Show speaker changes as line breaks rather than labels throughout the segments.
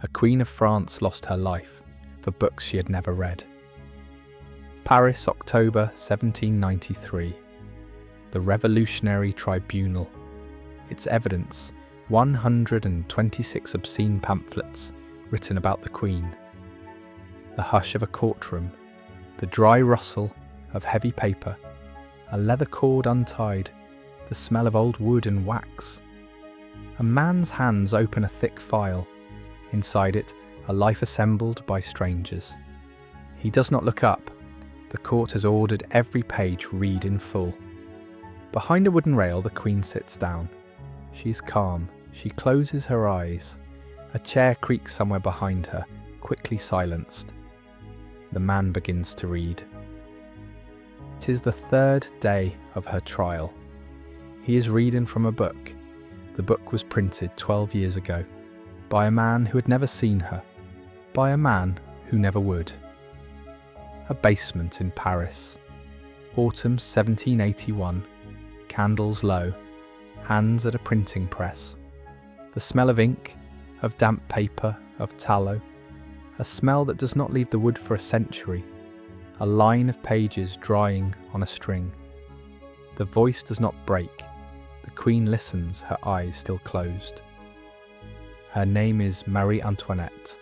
a Queen of France lost her life for books she had never read. Paris, October 1793. The Revolutionary Tribunal. Its evidence, 126 obscene pamphlets written about the Queen. The hush of a courtroom, the dry rustle of heavy paper, a leather cord untied, the smell of old wood and wax. A man's hands open a thick file. Inside it, a life assembled by strangers. He does not look up. The court has ordered every page read in full. Behind a wooden rail, the Queen sits down. She is calm. She closes her eyes. A chair creaks somewhere behind her, quickly silenced. The man begins to read. It is the third day of her trial. He is reading from a book. The book was printed 12 years ago, by a man who had never seen her, by a man who never would. A basement in Paris. Autumn 1781. Candles low. Hands at a printing press. The smell of ink, of damp paper, of tallow. A smell that does not leave the wood for a century. A line of pages drying on a string. The voice does not break. The Queen listens, her eyes still closed. Her name is Marie Antoinette.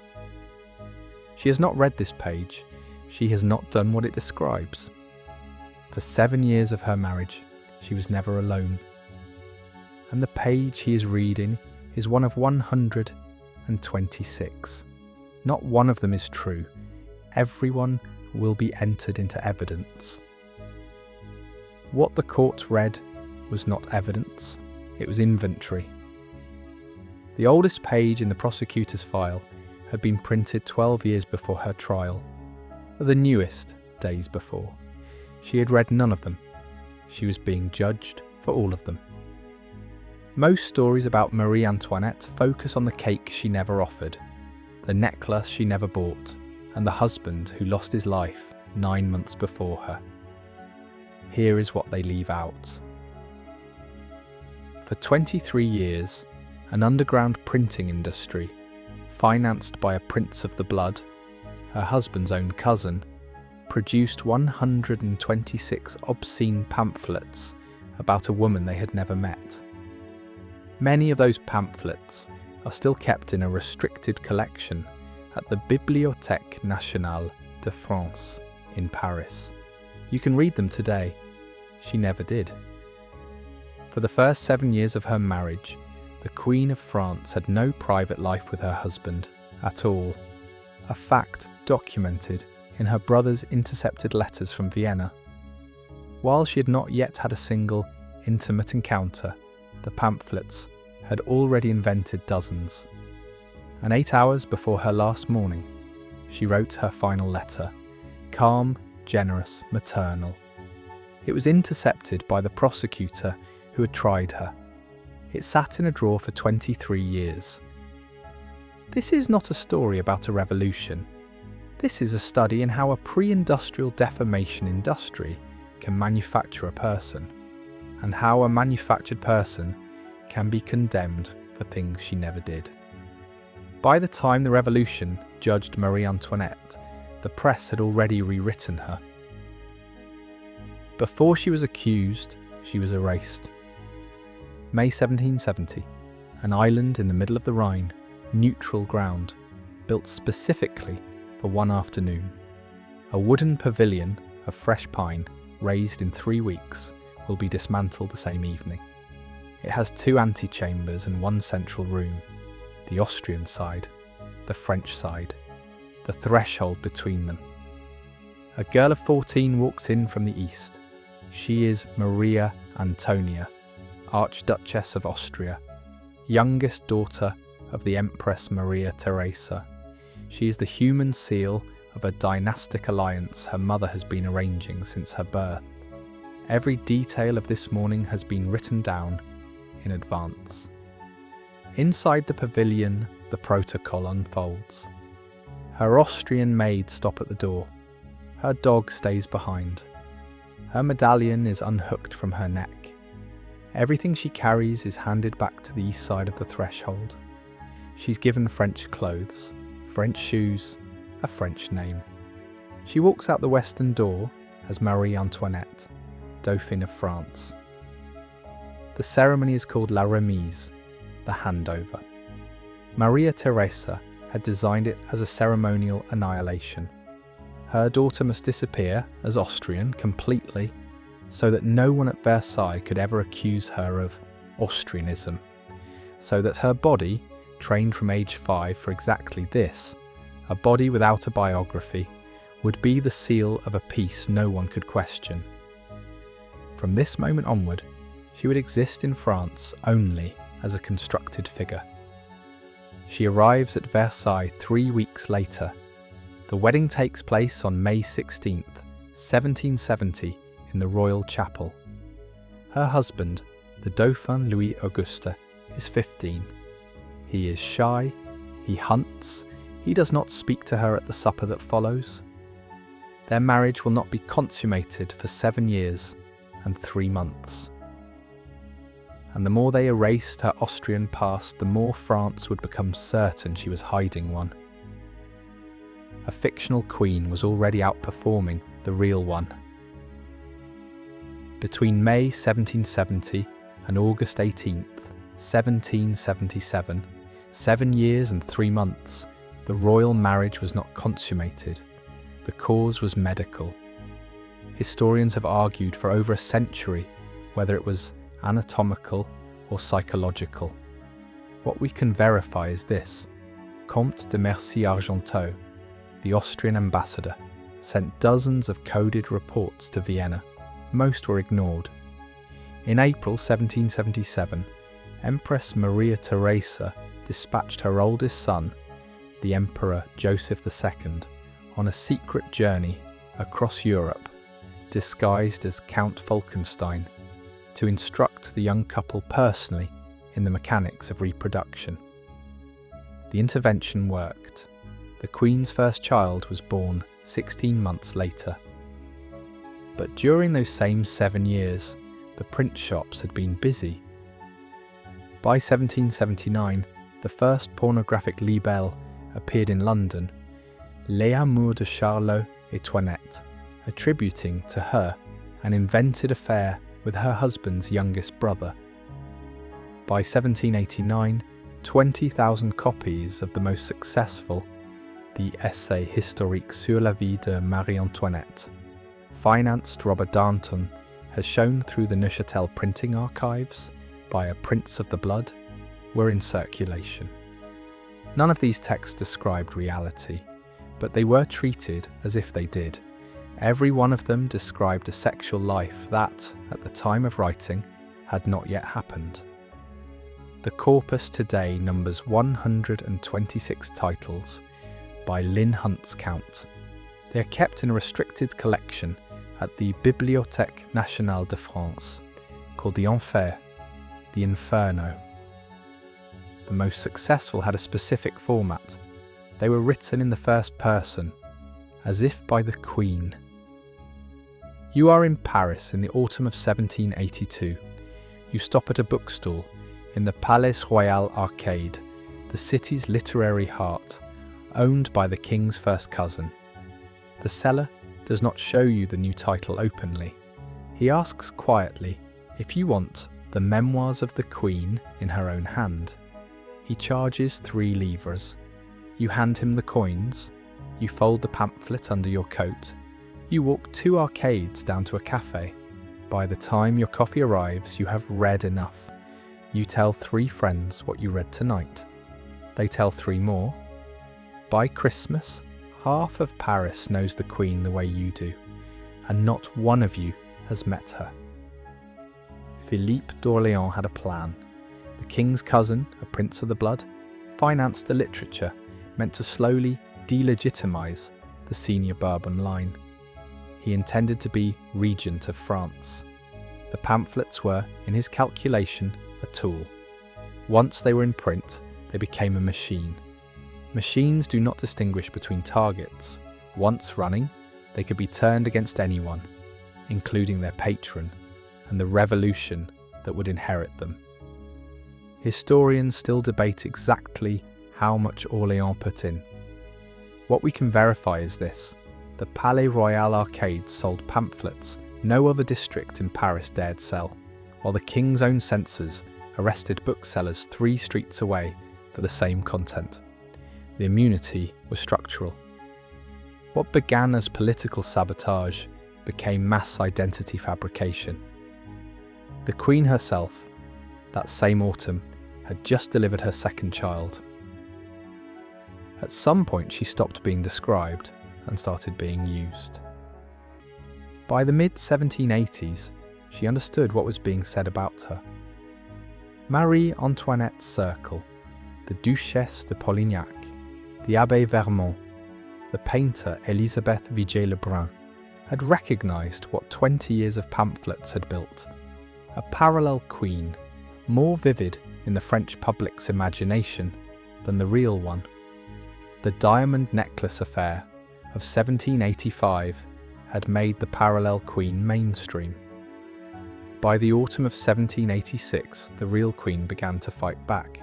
She has not read this page. She has not done what it describes. For 7 years of her marriage, she was never alone. And the page he is reading is one of 126. Not one of them is true. Everyone will be entered into evidence. What the court read was not evidence, it was inventory. The oldest page in the prosecutor's file had been printed 12 years before her trial, the newest days before. She had read none of them. She was being judged for all of them. Most stories about Marie Antoinette focus on the cake she never offered, the necklace she never bought, and the husband who lost his life 9 months before her. Here is what they leave out. For 23 years, an underground printing industry, financed by a prince of the blood, her husband's own cousin, produced 126 obscene pamphlets about a woman they had never met. Many of those pamphlets are still kept in a restricted collection at the Bibliothèque Nationale de France in Paris. You can read them today. She never did. For the first 7 years of her marriage, the Queen of France had no private life with her husband at all, a fact documented in her brother's intercepted letters from Vienna. While she had not yet had a single intimate encounter, the pamphlets had already invented dozens. And 8 hours before her last morning, she wrote her final letter, calm, generous, maternal. It was intercepted by the prosecutor who had tried her. It sat in a drawer for 23 years. This is not a story about a revolution. This is a study in how a pre-industrial defamation industry can manufacture a person, and how a manufactured person can be condemned for things she never did. By the time the revolution judged Marie Antoinette, the press had already rewritten her. Before she was accused, she was erased. May 1770, an island in the middle of the Rhine, neutral ground, built specifically for one afternoon. A wooden pavilion of fresh pine, raised in 3 weeks, will be dismantled the same evening. It has 2 antechambers and 1 central room, the Austrian side, the French side, the threshold between them. A girl of 14 walks in from the east. She is Maria Antonia, Archduchess of Austria, youngest daughter of the Empress Maria Theresa. She is the human seal of a dynastic alliance her mother has been arranging since her birth. Every detail of this morning has been written down in advance. Inside the pavilion, the protocol unfolds. Her Austrian maids stop at the door. Her dog stays behind. Her medallion is unhooked from her neck. Everything she carries is handed back to the east side of the threshold. She's given French clothes, French shoes, a French name. She walks out the western door as Marie Antoinette, Dauphine of France. The ceremony is called La Remise, the handover. Maria Theresa had designed it as a ceremonial annihilation. Her daughter must disappear as Austrian completely, so that no one at Versailles could ever accuse her of Austrianism, so that her body, trained from age 5 for exactly this, a body without a biography, would be the seal of a peace no one could question. From this moment onward, she would exist in France only as a constructed figure. She arrives at Versailles 3 weeks later. The wedding takes place on May 16th, 1770, in the Royal Chapel. Her husband, the Dauphin Louis Auguste, is 15. He is shy, he hunts, he does not speak to her at the supper that follows. Their marriage will not be consummated for 7 years and 3 months. And the more they erased her Austrian past, the more France would become certain she was hiding one. A fictional queen was already outperforming the real one. Between May 1770 and August 18th, 1777, 7 years and 3 months, the royal marriage was not consummated. The cause was medical. Historians have argued for over a century whether it was anatomical or psychological. What we can verify is this: Comte de Mercy-Argenteau, the Austrian ambassador, sent dozens of coded reports to Vienna. Most were ignored. In April 1777, Empress Maria Theresa dispatched her oldest son, the Emperor Joseph II, on a secret journey across Europe, disguised as Count Falkenstein, to instruct the young couple personally in the mechanics of reproduction. The intervention worked. The Queen's first child was born 16 months later. But during those same 7 years, the print shops had been busy. By 1779, the first pornographic libelle appeared in London, Les Amours de Charlot et Toinette, attributing to her an invented affair with her husband's youngest brother. By 1789, 20,000 copies of the most successful, the Essai historique sur la vie de Marie Antoinette, financed Robert Darnton, has shown through the Neuchâtel printing archives by a Prince of the Blood, were in circulation. None of these texts described reality, but they were treated as if they did. Every one of them described a sexual life that, at the time of writing, had not yet happened. The corpus today numbers 126 titles by Lynn Hunt's count. They are kept in a restricted collection at the Bibliothèque Nationale de France, called the Enfer, the Inferno. The most successful had a specific format. They were written in the first person, as if by the Queen. You are in Paris in the autumn of 1782. You stop at a bookstall in the Palais-Royal Arcade, the city's literary heart, owned by the king's first cousin. The seller does not show you the new title openly. He asks quietly if you want the Memoirs of the Queen in her own hand. He charges 3 livres. You hand him the coins. You fold the pamphlet under your coat. You walk 2 arcades down to a cafe. By the time your coffee arrives, you have read enough. You tell 3 friends what you read tonight. They tell 3 more. By Christmas, half of Paris knows the Queen the way you do, and not one of you has met her. Philippe d'Orléans had a plan. The king's cousin, a prince of the blood, financed a literature meant to slowly delegitimize the senior Bourbon line. He intended to be regent of France. The pamphlets were, in his calculation, a tool. Once they were in print, they became a machine. Machines do not distinguish between targets. Once running, they could be turned against anyone, including their patron and the revolution that would inherit them. Historians still debate exactly how much Orléans put in. What we can verify is this: the Palais-Royal arcades sold pamphlets no other district in Paris dared sell, while the king's own censors arrested booksellers 3 streets away for the same content. The immunity was structural. What began as political sabotage became mass identity fabrication. The Queen herself, that same autumn, had just delivered her 2nd child. At some point she stopped being described and started being used. By the mid-1780s, she understood what was being said about her. Marie Antoinette's circle, the Duchesse de Polignac, the Abbé Vermont, the painter Élisabeth Vigée le Brun, had recognised what 20 years of pamphlets had built: a parallel queen, more vivid in the French public's imagination than the real one. The diamond necklace affair of 1785 had made the parallel queen mainstream. By the autumn of 1786, the real queen began to fight back,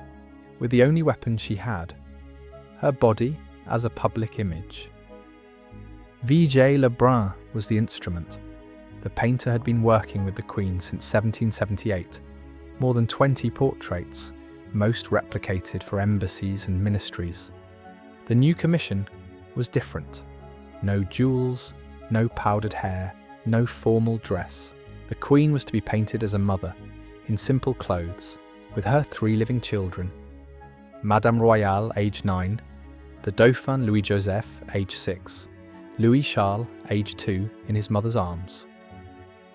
with the only weapon she had: her body as a public image. Vigée le Brun was the instrument. The painter had been working with the Queen since 1778, more than 20 portraits, most replicated for embassies and ministries. The new commission was different. No jewels, no powdered hair, no formal dress. The Queen was to be painted as a mother, in simple clothes, with her 3 living children: Madame Royale, age 9, the Dauphin Louis-Joseph, age 6, Louis Charles, age 2, in his mother's arms,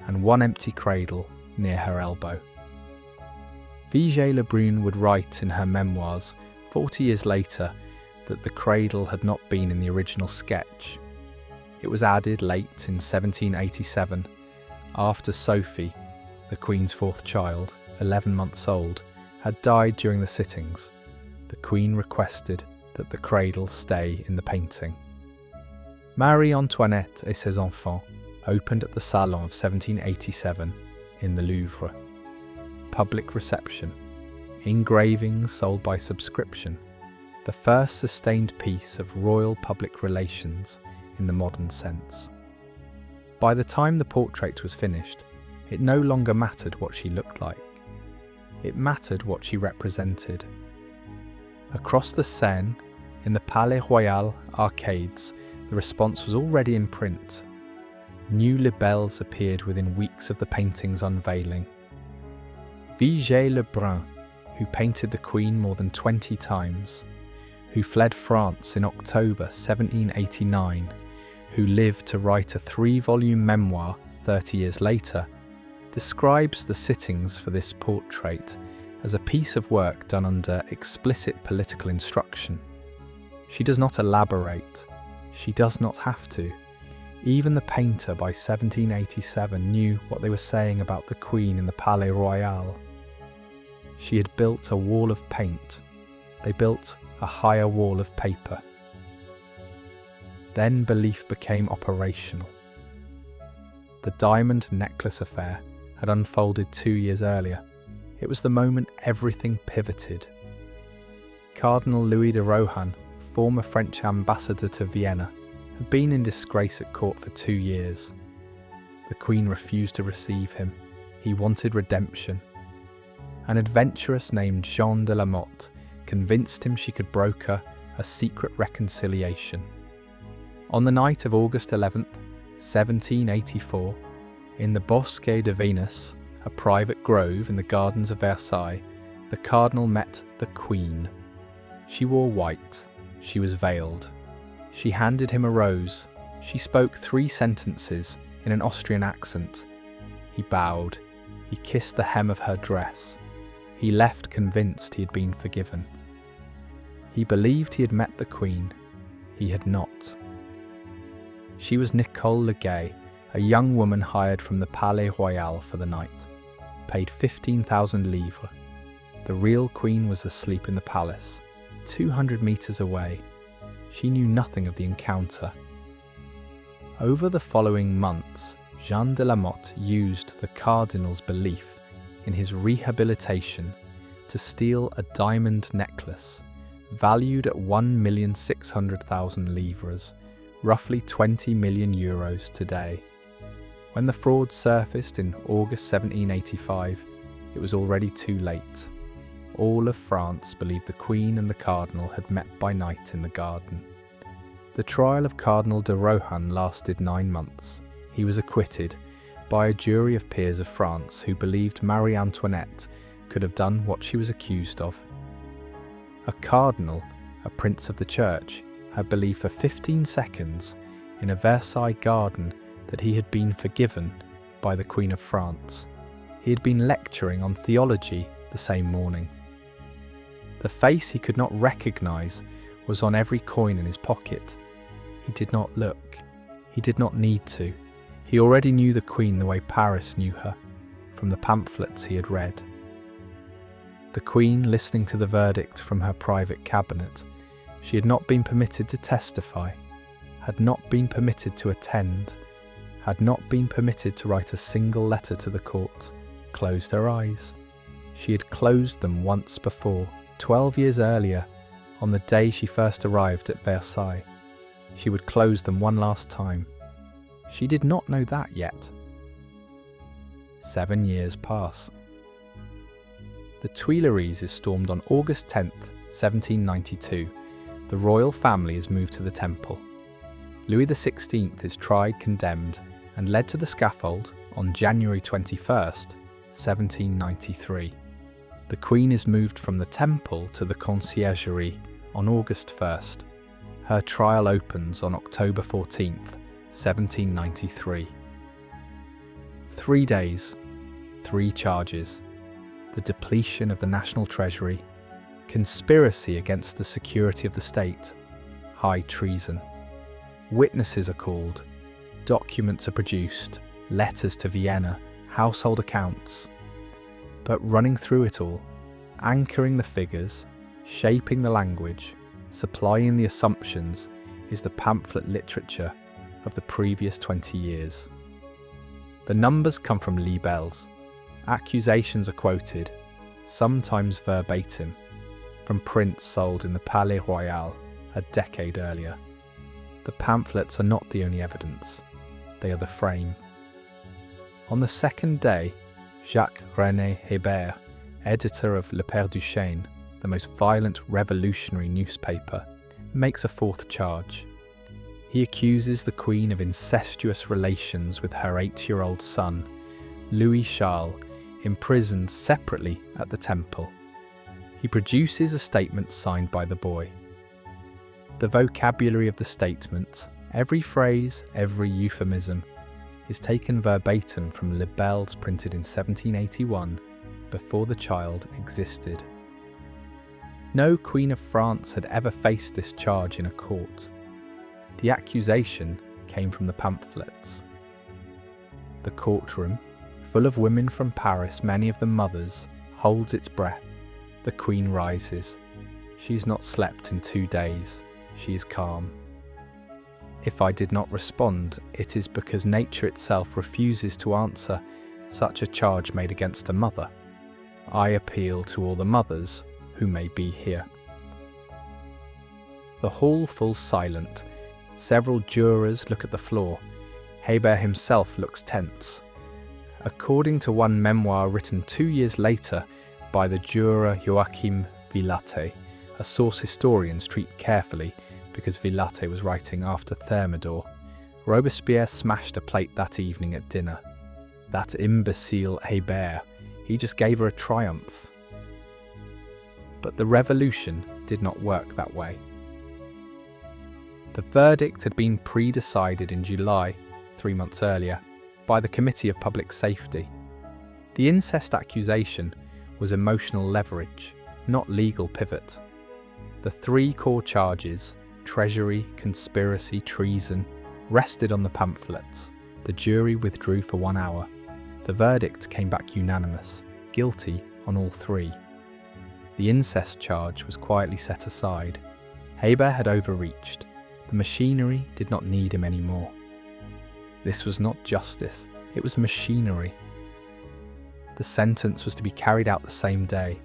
and 1 empty cradle near her elbow. Vigée le Brun would write in her memoirs 40 years later that the cradle had not been in the original sketch. It was added late in 1787, after Sophie, the Queen's 4th child, 11 months old, had died during the sittings. The Queen requested that the cradle stay in the painting. Marie Antoinette et ses enfants opened at the Salon of 1787 in the Louvre. Public reception, engravings sold by subscription, the first sustained piece of royal public relations in the modern sense. By the time the portrait was finished, it no longer mattered what she looked like. It mattered what she represented. Across the Seine, in the Palais-Royal arcades, the response was already in print. New libelles appeared within weeks of the painting's unveiling. Vigée le Brun, who painted the Queen more than 20 times, who fled France in October 1789, who lived to write a 3-volume memoir 30 years later, describes the sittings for this portrait as a piece of work done under explicit political instruction. She does not elaborate. She does not have to. Even the painter by 1787 knew what they were saying about the Queen in the Palais-Royal. She had built a wall of paint. They built a higher wall of paper. Then belief became operational. The diamond necklace affair had unfolded 2 years earlier. It was the moment everything pivoted. Cardinal Louis de Rohan, former French ambassador to Vienna, had been in disgrace at court for 2 years. The Queen refused to receive him. He wanted redemption. An adventuress named Jean de la Motte convinced him she could broker a secret reconciliation. On the night of August 11th, 1784, in the Bosque de Venus, a private grove in the gardens of Versailles, the Cardinal met the Queen. She wore white. She was veiled. She handed him a rose. She spoke 3 sentences in an Austrian accent. He bowed. He kissed the hem of her dress. He left convinced he had been forgiven. He believed he had met the Queen. He had not. She was Nicole Legay, a young woman hired from the Palais-Royal for the night, paid 15,000 livres. The real Queen was asleep in the palace, 200 metres away. She knew nothing of the encounter. Over the following months, Jean de la Motte used the Cardinal's belief in his rehabilitation to steal a diamond necklace, valued at 1,600,000 livres, roughly 20 million euros today. When the fraud surfaced in August 1785, it was already too late. All of France believed the Queen and the Cardinal had met by night in the garden. The trial of Cardinal de Rohan lasted 9 months. He was acquitted by a jury of peers of France who believed Marie Antoinette could have done what she was accused of. A cardinal, a prince of the church, had believed for 15 seconds in a Versailles garden that he had been forgiven by the Queen of France. He had been lecturing on theology the same morning. The face he could not recognise was on every coin in his pocket. He did not look. He did not need to. He already knew the Queen the way Paris knew her, from the pamphlets he had read. The Queen listening to the verdict from her private cabinet. She had not been permitted to testify, had not been permitted to attend, had not been permitted to write a single letter to the court, closed her eyes. She had closed them once before, 12 years earlier, on the day she first arrived at Versailles. She would close them one last time. She did not know that yet. 7 years pass. The Tuileries is stormed on August 10th, 1792. The royal family is moved to the Temple. Louis XVI is tried, condemned, and led to the scaffold on January 21st, 1793. The Queen is moved from the Temple to the Conciergerie on August 1st. Her trial opens on October 14th, 1793. 3 days, 3 charges: the depletion of the national treasury, conspiracy against the security of the state, high treason. Witnesses are called, documents are produced, letters to Vienna, household accounts. But running through it all, anchoring the figures, shaping the language, supplying the assumptions, is the pamphlet literature of the previous 20 years. The numbers come from libelles. Accusations are quoted, sometimes verbatim, from prints sold in the Palais-Royal a decade earlier. The pamphlets are not the only evidence, they are the frame. On the second day, Jacques-René Hébert, editor of Le Père Duchesne, the most violent revolutionary newspaper, makes a 4th charge. He accuses the Queen of incestuous relations with her 8-year-old son, Louis Charles, imprisoned separately at the Temple. He produces a statement signed by the boy. The vocabulary of the statement, every phrase, every euphemism, is taken verbatim from libelles printed in 1781, before the child existed. No Queen of France had ever faced this charge in a court. The accusation came from the pamphlets. The courtroom, full of women from Paris, many of them mothers, holds its breath. The Queen rises. She's not slept in 2 days. She is calm. If I did not respond, it is because nature itself refuses to answer such a charge made against a mother. I appeal to all the mothers who may be here. The hall falls silent. Several jurors look at the floor. Hébert himself looks tense. According to one memoir written 2 years later by the juror Joachim Villatte, a source historians treat carefully because Villatte was writing after Thermidor, Robespierre smashed a plate that evening at dinner. That imbecile Hébert, he just gave her a triumph. But the revolution did not work that way. The verdict had been pre-decided in July, 3 months earlier, by the Committee of Public Safety. The incest accusation was emotional leverage, not legal pivot. The 3 core charges, treachery, conspiracy, treason, rested on the pamphlets. The jury withdrew for 1 hour. The verdict came back unanimous, guilty on all 3. The incest charge was quietly set aside. Hébert had overreached. The machinery did not need him anymore. This was not justice, it was machinery. The sentence was to be carried out the same day.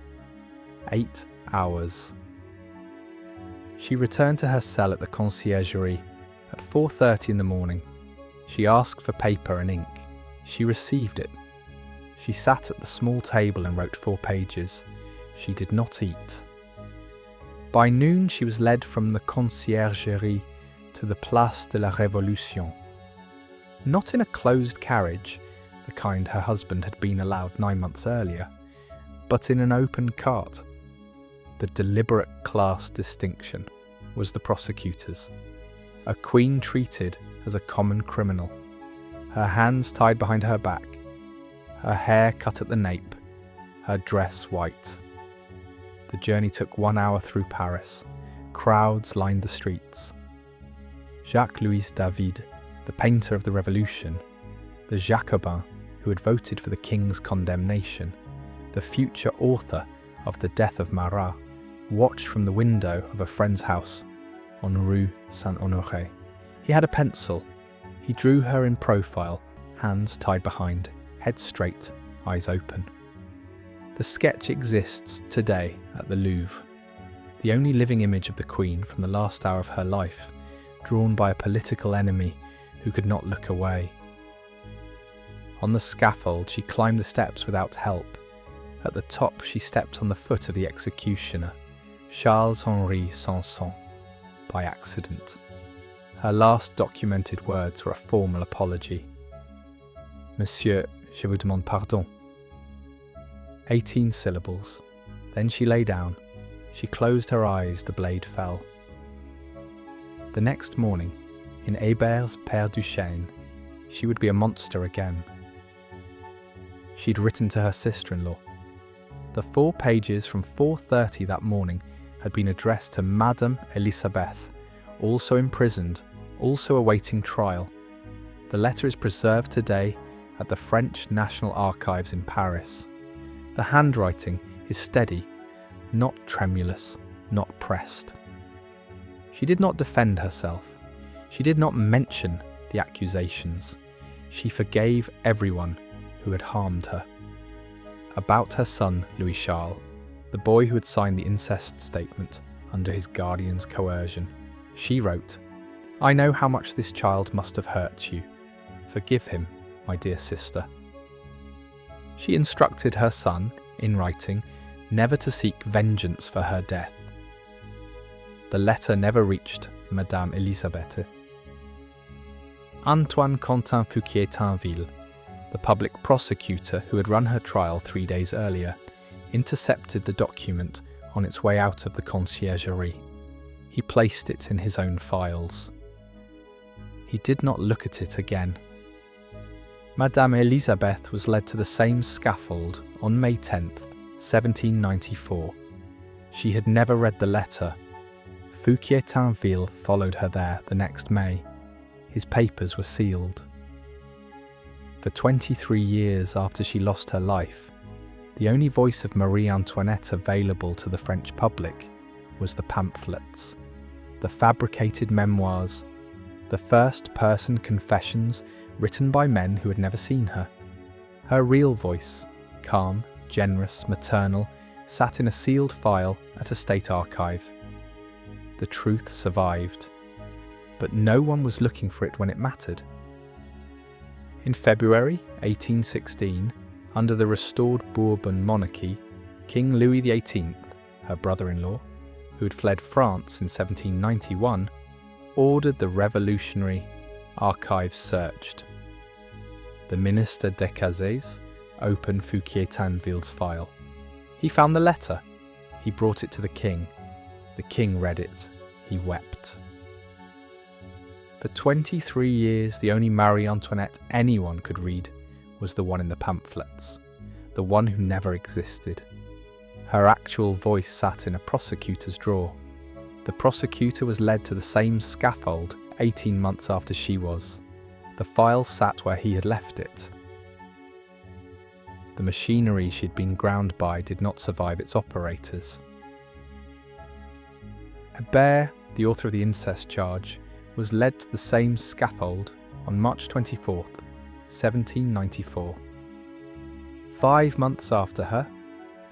8 hours. She returned to her cell at the conciergerie at 4:30 in the morning. She asked for paper and ink. She received it. She sat at the small table and wrote 4 pages. She did not eat. By noon, she was led from the conciergerie to the Place de la Révolution. Not in a closed carriage, the kind her husband had been allowed 9 months earlier, but in an open cart. The deliberate class distinction was the prosecutor's. A queen treated as a common criminal, her hands tied behind her back, her hair cut at the nape, her dress white. The journey took 1 hour through Paris. Crowds lined the streets. Jacques-Louis David, the painter of the Revolution, the Jacobin who had voted for the king's condemnation, the future author of The Death of Marat, watched from the window of a friend's house on Rue Saint-Honoré. He had a pencil. He drew her in profile, hands tied behind, head straight, eyes open. The sketch exists today at the Louvre, the only living image of the Queen from the last hour of her life, drawn by a political enemy who could not look away. On the scaffold, she climbed the steps without help. At the top, she stepped on the foot of the executioner, Charles-Henri Sanson, by accident. Her last documented words were a formal apology. Monsieur, je vous demande pardon. 18 syllables. Then she lay down. She closed her eyes, the blade fell. The next morning, in Hébert's Père Duchesne, she would be a monster again. She'd written to her sister-in-law. The 4 pages from 4:30 that morning had been addressed to Madame Élisabeth, also imprisoned, also awaiting trial. The letter is preserved today at the French National Archives in Paris. The handwriting is steady, not tremulous, not pressed. She did not defend herself. She did not mention the accusations. She forgave everyone who had harmed her. About her son, Louis Charles, the boy who had signed the incest statement under his guardian's coercion, she wrote, "I know how much this child must have hurt you. Forgive him, my dear sister." She instructed her son, in writing, never to seek vengeance for her death. The letter never reached Madame Élisabeth. Antoine Quentin Fouquier-Tinville, the public prosecutor who had run her trial 3 days earlier, intercepted the document on its way out of the conciergerie. He placed it in his own files. He did not look at it again. Madame Élisabeth was led to the same scaffold on May 10th, 1794. She had never read the letter. Fouquier-Tinville followed her there the next May. His papers were sealed. For 23 years after she lost her life, the only voice of Marie Antoinette available to the French public was the pamphlets, the fabricated memoirs, the first-person confessions written by men who had never seen her. Her real voice, calm, generous, maternal, sat in a sealed file at a state archive. The truth survived, but no one was looking for it when it mattered. In February 1816, under the restored Bourbon monarchy, King Louis XVIII, her brother-in-law, who had fled France in 1791, ordered the revolutionary archives searched. The Minister Decazes opened Fouquier-Tinville's file. He found the letter. He brought it to the king. The king read it. He wept. For 23 years, the only Marie Antoinette anyone could read was the one in the pamphlets, the one who never existed. Her actual voice sat in a prosecutor's drawer. The prosecutor was led to the same scaffold 18 months after she was. The file sat where he had left it. The machinery she had been ground by did not survive its operators. Hébert, the author of the incest charge, was led to the same scaffold on March 24th, 1794. 5 months after her,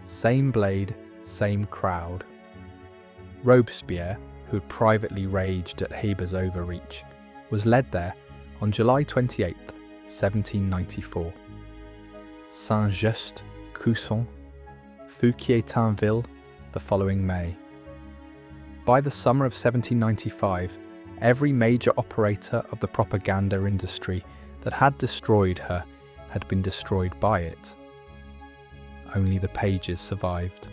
same blade, same crowd. Robespierre, who had privately raged at Hébert's overreach, was led there on July 28, 1794. Saint-Just, Cusson, Fouquier-Tinville the following May. By the summer of 1795, every major operator of the propaganda industry that had destroyed her had been destroyed by it. Only the pages survived.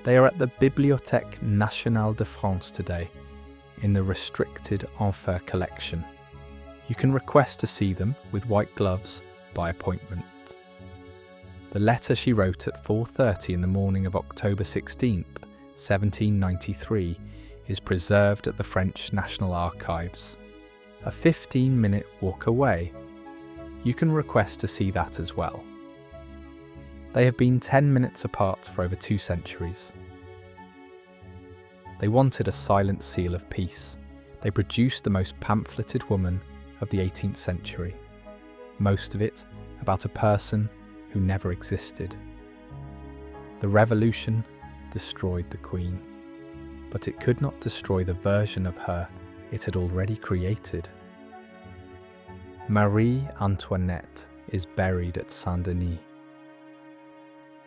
They are at the Bibliothèque Nationale de France today, in the restricted Enfer collection. You can request to see them with white gloves by appointment. The letter she wrote at 4:30 in the morning of October 16th, 1793, is preserved at the French National Archives. A 15-minute walk away. You can request to see that as well. They have been 10 minutes apart for over 2 centuries. They wanted a silent seal of peace. They produced the most pamphleted woman of the 18th century, most of it about a person who never existed. The revolution destroyed the Queen, but it could not destroy the version of her it had already created. Marie Antoinette is buried at Saint-Denis.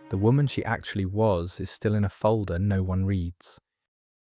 The woman she actually was is still in a folder no one reads.